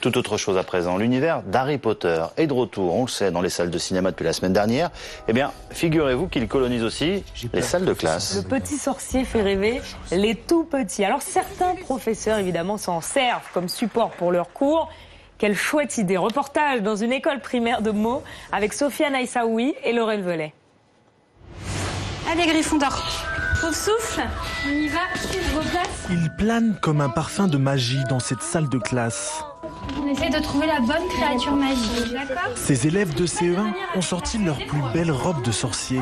Tout autre chose à présent, l'univers d'Harry Potter est de retour, on le sait, dans les salles de cinéma depuis la semaine dernière. Eh bien, figurez-vous qu'il colonise aussi les salles de classe. Le petit sorcier fait rêver les tout petits. Alors certains professeurs, évidemment, s'en servent comme support pour leurs cours. Quelle chouette idée. Reportage dans une école primaire de Meaux avec Sofiane Aïssaoui et Laurel Velay. Allez, Gryffondor. Trouve souffle, on y va, vos places. Il plane comme un parfum de magie dans cette salle de classe. On essaie de trouver la bonne créature magique, d'accord? Ces élèves de CE1 ont sorti leur plus belle robe de sorcier.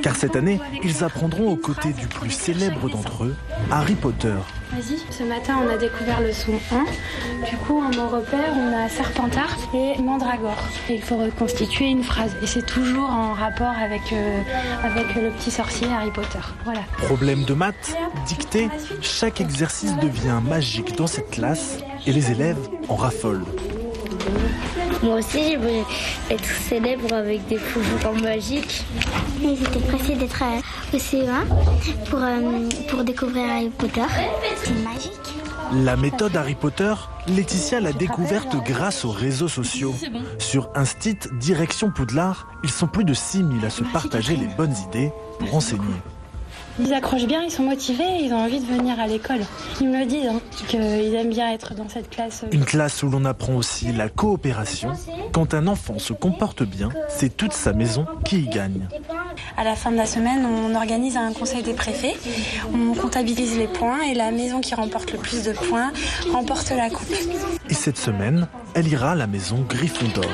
Car cette année, ils apprendront aux côtés du plus célèbre d'entre eux, Harry Potter. Vas-y, ce matin on a découvert le son 1. Du coup, en mot repère, on a Serpentard et Mandragore. Et il faut reconstituer une phrase. Et c'est toujours en rapport avec le petit sorcier Harry Potter. Voilà. Problème de maths, dictée, chaque exercice devient magique dans cette classe et les élèves en raffolent. Moi aussi, j'aimerais être célèbre avec des pouvoirs magiques. Ils étaient pressés d'être au CE1 pour découvrir Harry Potter. C'est magique. La méthode Harry Potter, Laetitia l'a découverte grâce aux réseaux sociaux. Sur Instit, direction Poudlard, ils sont plus de 6000 à se partager les bonnes idées pour enseigner. Ils accrochent bien, ils sont motivés, ils ont envie de venir à l'école. Ils me le disent, qu'ils aiment bien être dans cette classe. Une classe où l'on apprend aussi la coopération. Quand un enfant se comporte bien, c'est toute sa maison qui y gagne. À la fin de la semaine, on organise un conseil des préfets. On comptabilise les points et la maison qui remporte le plus de points remporte la coupe. Et cette semaine, elle ira à la maison Gryffondor.